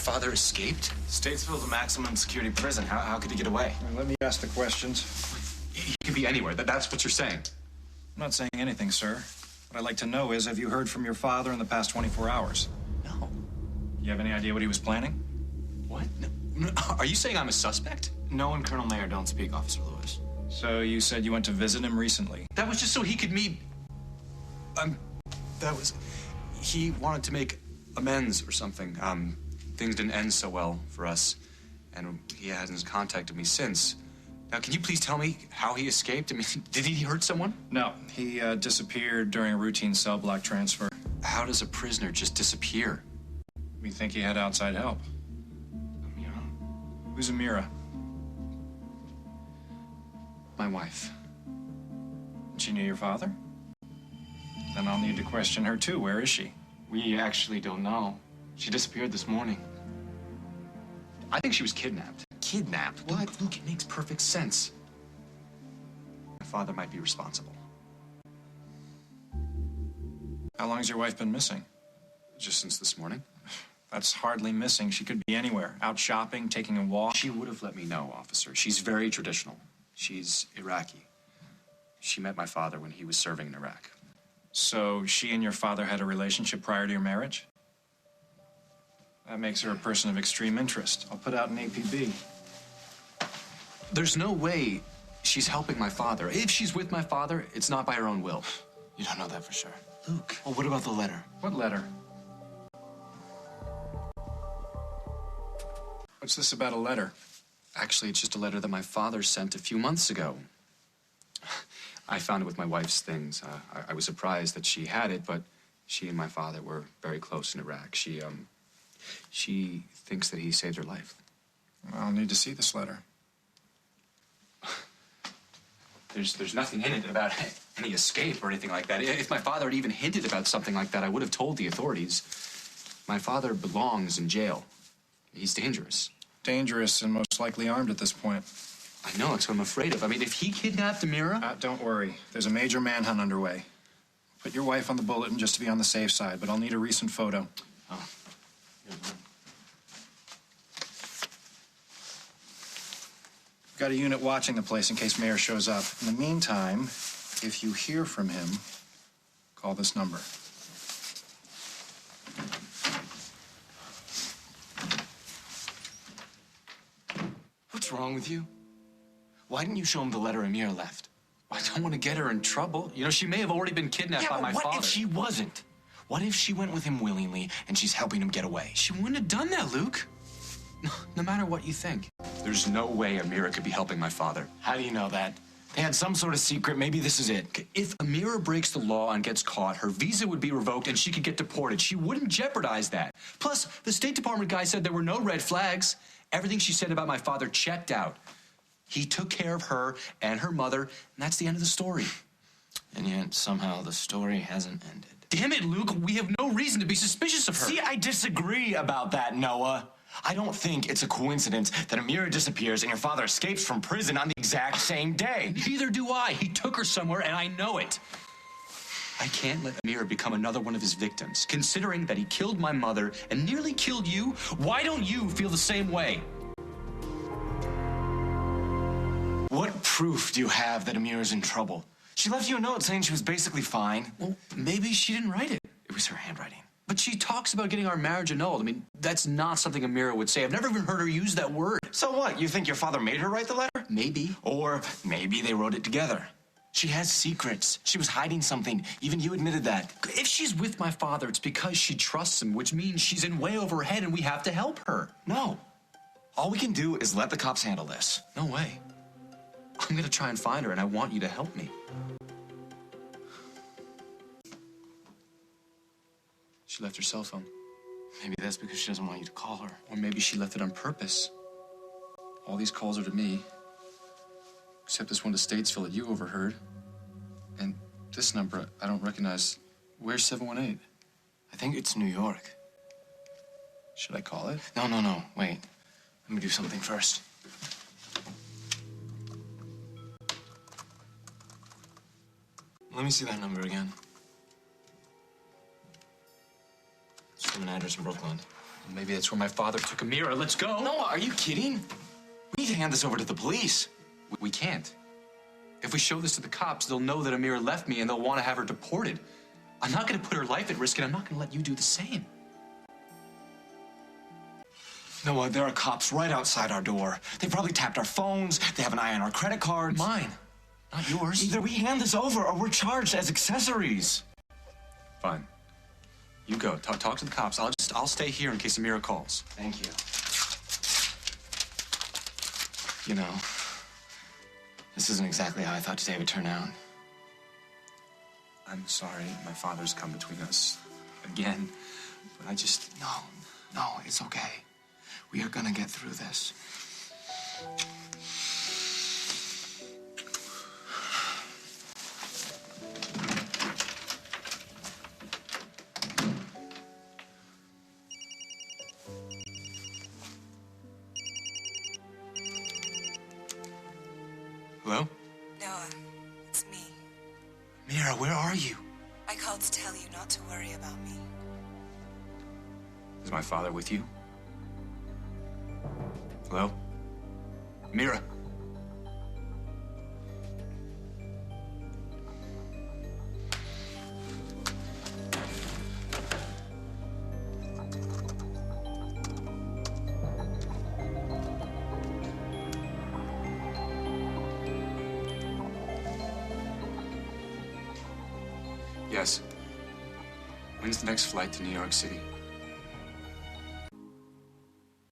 father escaped? Statesville's a maximum security prison. How could he get away? Let me ask the questions. He could be anywhere. That's what you're saying. I'm not saying anything, sir. What I'd like to know is, have you heard from your father in the past 24 hours? No. You have any idea what he was planning? What? No. Are you saying I'm a suspect? No and Colonel Mayer don't speak, Officer Lewis. So you said you went to visit him recently? That was just so he could meet... He wanted to make amends or something. Things didn't end so well for us, and he hasn't contacted me since. Now, can you please tell me how he escaped? I mean, did he hurt someone? No, he disappeared during a routine cell block transfer. How does a prisoner just disappear? We think he had outside help. Amira? Who's Amira? My wife. She knew your father? Then I'll need to question her too. Where is she? We actually don't know. She disappeared this morning. I think she was kidnapped. Kidnapped? What? Luke, it makes perfect sense. My father might be responsible. How long has your wife been missing? Just since this morning. That's hardly missing. She could be anywhere. Out shopping, taking a walk. She would have let me know, officer. She's very traditional. She's Iraqi. She met my father when he was serving in Iraq. So she and your father had a relationship prior to your marriage? That makes her a person of extreme interest. I'll put out an APB. There's no way she's helping my father. If she's with my father, it's not by her own will. You don't know that for sure. Luke. Well, what about the letter? What letter? What's this about a letter? Actually, it's just a letter that my father sent a few months ago. I found it with my wife's things. I was surprised that she had it, but she and my father were very close in Iraq. She thinks that he saved her life. I'll need to see this letter. There's nothing in it about any escape or anything like that. If my father had even hinted about something like that, I would have told the authorities. My father belongs in jail. He's dangerous. Dangerous and most likely armed at this point. I know, it's what I'm afraid of. I mean, if he kidnapped Amira... Don't worry. There's a major manhunt underway. Put your wife on the bulletin just to be on the safe side, but I'll need a recent photo. Oh. We've got a unit watching the place in case Mayor shows up. In the meantime, if you hear from him, call this number. What's wrong with you? Why didn't you show him the letter Amira left? I don't want to get her in trouble. You know, she may have already been kidnapped by my father. What if she wasn't? What if she went with him willingly and she's helping him get away? She wouldn't have done that, Luke. No matter what you think. There's no way Amira could be helping my father. How do you know that? They had some sort of secret. Maybe this is it. If Amira breaks the law and gets caught, her visa would be revoked and she could get deported. She wouldn't jeopardize that. Plus, the State Department guy said there were no red flags. Everything she said about my father checked out. He took care of her and her mother, and that's the end of the story. And yet, somehow, the story hasn't ended. Damn it, Luke. We have no reason to be suspicious of her. See, I disagree about that, Noah. I don't think it's a coincidence that Amira disappears and your father escapes from prison on the exact same day. Neither do I. He took her somewhere, and I know it. I can't let Amira become another one of his victims. Considering that he killed my mother and nearly killed you, why don't you feel the same way? What proof do you have that Amira's in trouble? She left you a note saying she was basically fine. Well, maybe she didn't write it. It was her handwriting. But she talks about getting our marriage annulled. I mean, that's not something Amira would say. I've never even heard her use that word. So what? You think your father made her write the letter? Maybe. Or maybe they wrote it together. She has secrets. She was hiding something. Even you admitted that. If she's with my father, it's because she trusts him, which means she's in way over her head and we have to help her. No. All we can do is let the cops handle this. No way. I'm gonna try and find her, and I want you to help me. She left her cell phone. Maybe that's because she doesn't want you to call her. Or maybe she left it on purpose. All these calls are to me. Except this one to Statesville that you overheard. And this number I don't recognize. Where's 718? I think it's New York. Should I call it? No. Wait. Let me do something first. Let me see that number again. from an address in Brooklyn. Maybe that's where my father took Amira. Let's go. Noah, are you kidding? We need to hand this over to the police. We can't. If we show this to the cops, they'll know that Amira left me and they'll want to have her deported. I'm not going to put her life at risk, and I'm not going to let you do the same. Noah, there are cops right outside our door. They probably tapped our phones. They have an eye on our credit cards. Mine, not yours. Either we hand this over or we're charged as accessories. Fine. You go. Talk to the cops. I'll stay here in case Amira calls. Thank you. You know, this isn't exactly how I thought today would turn out. I'm sorry my father's come between us again, but I just... No, it's okay. We are gonna get through this. Hello? Noah, it's me. Mira, where are you? I called to tell you not to worry about me. Is my father with you? Hello? Mira? Yes. When's the next flight to New York City?